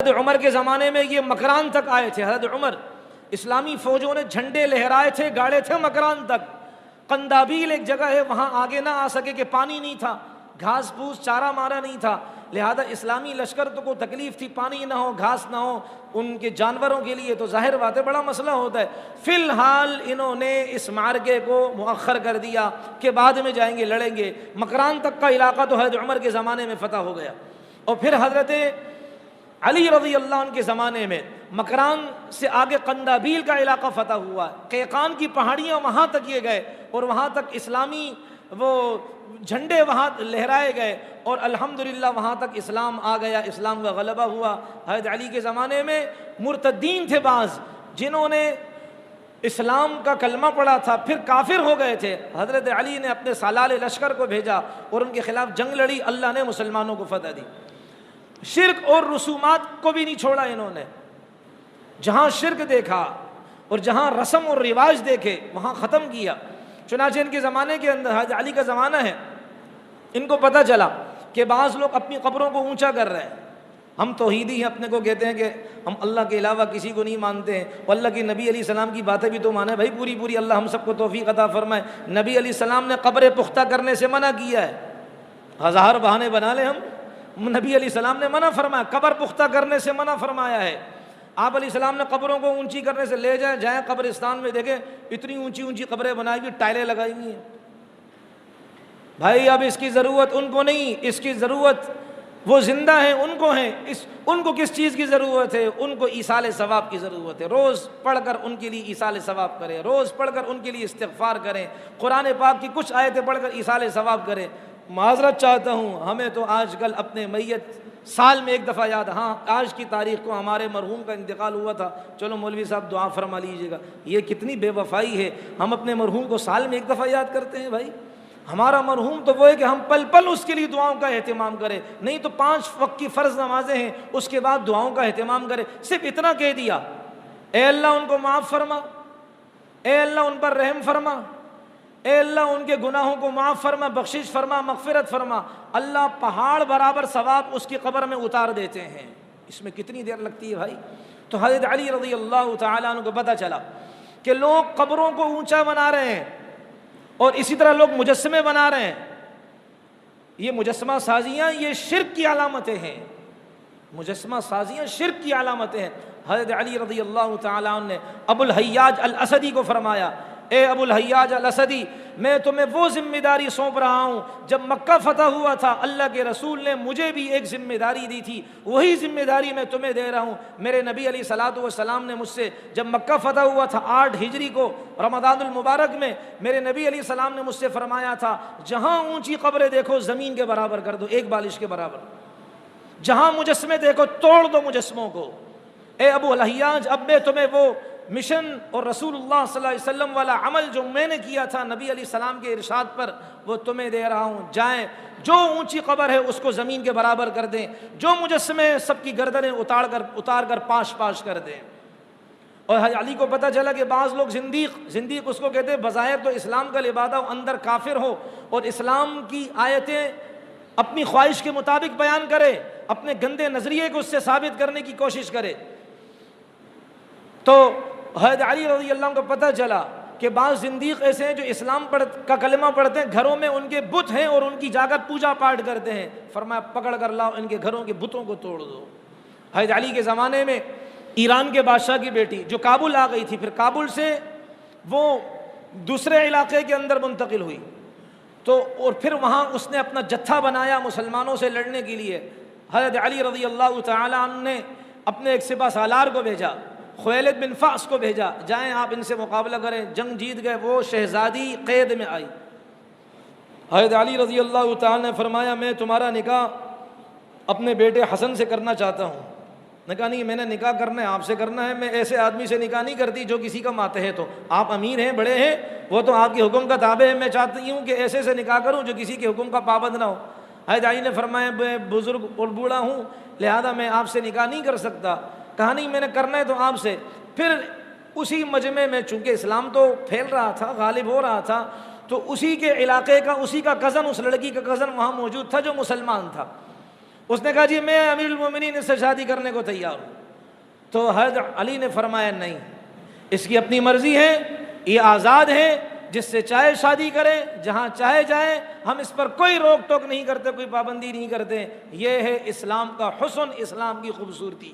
حضرت عمر کے زمانے میں یہ مکران تک آئے تھے. حضرت عمر اسلامی فوجوں نے جھنڈے لہرائے تھے, گاڑے تھے مکران تک. قندابیل ایک جگہ ہے, وہاں آگے نہ آ سکے کہ پانی نہیں تھا, گھاس پھوس چارہ مارا نہیں تھا, لہذا اسلامی لشکر تو کو تکلیف تھی, پانی نہ ہو, گھاس نہ ہو, ان کے جانوروں کے لیے تو ظاہر بات ہے بڑا مسئلہ ہوتا ہے. فی الحال انہوں نے اس معرکے کو مؤخر کر دیا کہ بعد میں جائیں گے, لڑیں گے. مکران تک کا علاقہ تو حضرت عمر کے زمانے میں فتح ہو گیا. اور پھر حضرت علی رضی اللہ عنہ کے زمانے میں مکران سے آگے قندابیل کا علاقہ فتح ہوا. قیقان کی پہاڑیاں وہاں تک یہ گئے اور وہاں تک اسلامی وہ جھنڈے وہاں لہرائے گئے اور الحمدللہ وہاں تک اسلام آ گیا, اسلام کا غلبہ ہوا. حضرت علی کے زمانے میں مرتدین تھے بعض, جنہوں نے اسلام کا کلمہ پڑھا تھا پھر کافر ہو گئے تھے. حضرت علی نے اپنے سالار لشکر کو بھیجا اور ان کے خلاف جنگ لڑی, اللہ نے مسلمانوں کو فتح دی. شرک اور رسومات کو بھی نہیں چھوڑا انہوں نے, جہاں شرک دیکھا اور جہاں رسم اور رواج دیکھے وہاں ختم کیا. چنانچہ ان کے زمانے کے اندر, حضرت علی کا زمانہ ہے, ان کو پتہ چلا کہ بعض لوگ اپنی قبروں کو اونچا کر رہے ہیں. ہم توحیدی ہیں, اپنے کو کہتے ہیں کہ ہم اللہ کے علاوہ کسی کو نہیں مانتے ہیں, اور اللہ کے نبی علیہ السلام کی باتیں بھی تو مانے بھائی پوری پوری, اللہ ہم سب کو توفیق عطا فرمائے. نبی علیہ السلام نے قبر پختہ کرنے سے منع کیا ہے, ہزار بہانے بنا لیں ہم, نبی علیہ السلام نے منع فرمایا, قبر پختہ کرنے سے منع فرمایا ہے. آپ علیہ السلام نے قبروں کو اونچی کرنے سے لے جائیں قبرستان میں دیکھیں اتنی اونچی اونچی قبریں بنائی ہوئی, ٹائلیں لگائی ہوئی ہیں. بھائی اب اس کی ضرورت ان کو نہیں, اس کی ضرورت وہ زندہ ہیں ان کو ہیں. ان کو کس چیز کی ضرورت ہے؟ ان کو ایصال ثواب کی ضرورت ہے. روز پڑھ کر ان کے لیے ایصال ثواب کریں, روز پڑھ کر ان کے لیے استغفار کریں, قرآن پاک کی کچھ آیتیں پڑھ کر ایصال ثواب کریں. معذرت چاہتا ہوں, ہمیں تو آج کل اپنے میت سال میں ایک دفعہ یاد, ہاں آج کی تاریخ کو ہمارے مرحوم کا انتقال ہوا تھا, چلو مولوی صاحب دعا فرما لیجیے گا. یہ کتنی بے وفائی ہے, ہم اپنے مرحوم کو سال میں ایک دفعہ یاد کرتے ہیں. بھائی ہمارا مرحوم تو وہ ہے کہ ہم پل پل اس کے لیے دعاؤں کا اہتمام کریں, نہیں تو 5 وقت کی فرض نمازیں ہیں, اس کے بعد دعاؤں کا اہتمام کریں. صرف اتنا کہہ دیا, اے اللہ ان کو معاف فرما, اے اللہ ان پر رحم فرما, اے اللہ ان کے گناہوں کو معاف فرما, بخشش فرما, مغفرت فرما. اللہ پہاڑ برابر ثواب اس کی قبر میں اتار دیتے ہیں. اس میں کتنی دیر لگتی ہے بھائی. تو حضرت علی رضی اللہ تعالیٰ عنہ کو پتہ چلا کہ لوگ قبروں کو اونچا بنا رہے ہیں اور اسی طرح لوگ مجسمے بنا رہے ہیں. یہ مجسمہ سازیاں یہ شرک کی علامتیں ہیں, مجسمہ سازیاں شرک کی علامتیں ہیں. حضرت علی رضی اللہ تعالیٰ عنہ نے ابو الحیاج الاسدی کو فرمایا, اے ابو الحیاج الاسدی, میں تمہیں وہ ذمہ داری سونپ رہا ہوں جب مکہ فتح ہوا تھا اللہ کے رسول نے مجھے بھی ایک ذمہ داری دی تھی, وہی ذمہ داری میں تمہیں دے رہا ہوں. میرے نبی علیہ الصلوۃ والسلام نے مجھ سے جب مکہ فتح ہوا تھا 8 ہجری کو رمضان المبارک میں, میرے نبی علیہ السلام نے مجھ سے فرمایا تھا جہاں اونچی قبریں دیکھو زمین کے برابر کر دو, ایک بالش کے برابر. جہاں مجسمے دیکھو توڑ دو مجسموں کو. اے ابو الحیاج, اب میں تمہیں وہ مشن اور رسول اللہ صلی اللہ علیہ وسلم والا عمل جو میں نے کیا تھا نبی علیہ السلام کے ارشاد پر, وہ تمہیں دے رہا ہوں. جائیں, جو اونچی قبر ہے اس کو زمین کے برابر کر دیں, جو مجسمے سب کی گردنیں اتار کر پاش پاش کر دیں. اور حضرت علی کو پتہ چلا کہ بعض لوگ زندیق اس کو کہتے ہیں, بظاہر تو اسلام کا لبادہ اندر کافر ہو اور اسلام کی آیتیں اپنی خواہش کے مطابق بیان کرے, اپنے گندے نظریے کو اس سے ثابت کرنے کی کوشش کرے. تو حضرت علی رضی اللہ عنہ کو پتہ چلا کہ بعض زندیق ایسے ہیں جو اسلام کا کلمہ پڑھتے ہیں, گھروں میں ان کے بت ہیں اور ان کی جا کر پوجا پاٹ کرتے ہیں. فرمایا پکڑ کر لاؤ, ان کے گھروں کے بتوں کو توڑ دو. حضرت علی کے زمانے میں ایران کے بادشاہ کی بیٹی جو کابل آ گئی تھی, پھر کابل سے وہ دوسرے علاقے کے اندر منتقل ہوئی, تو اور پھر وہاں اس نے اپنا جتھا بنایا مسلمانوں سے لڑنے کے لیے. حضرت علی رضی اللہ تعالیٰ عنہ نے اپنے ایک سپہ سالار کو بھیجا, خویلد بن فاس کو بھیجا, جائیں آپ ان سے مقابلہ کریں. جنگ جیت گئے, وہ شہزادی قید میں آئی. حضرت علی رضی اللہ تعالیٰ نے فرمایا میں تمہارا نکاح اپنے بیٹے حسن سے کرنا چاہتا ہوں. نے کہا نہیں, میں نے نکاح کرنا ہے آپ سے کرنا ہے, میں ایسے آدمی سے نکاح نہیں کرتی جو کسی کا ماتحت ہو. آپ امیر ہیں, بڑے ہیں, وہ تو آپ کے حکم کا تابع ہے, میں چاہتی ہوں کہ ایسے سے نکاح کروں جو کسی کے حکم کا پابند نہ ہو. حضرت علی نے فرمایا میں بزرگ اور بوڑھا ہوں لہذا میں آپ سے نکاح نہیں کر سکتا. کہا نہیں میں نے کرنا ہے تو آپ سے. پھر اسی مجمع میں چونکہ اسلام تو پھیل رہا تھا, غالب ہو رہا تھا, تو اسی کے علاقے کا اسی کا کزن, اس لڑکی کا کزن وہاں موجود تھا جو مسلمان تھا. اس نے کہا جی میں امیر المومنین سے شادی کرنے کو تیار ہوں. تو حضرت علی نے فرمایا نہیں، اس کی اپنی مرضی ہے، یہ آزاد ہے، جس سے چاہے شادی کرے، جہاں چاہے جائے، ہم اس پر کوئی روک ٹوک نہیں کرتے، کوئی پابندی نہیں کرتے. یہ ہے اسلام کا حسن، اسلام کی خوبصورتی.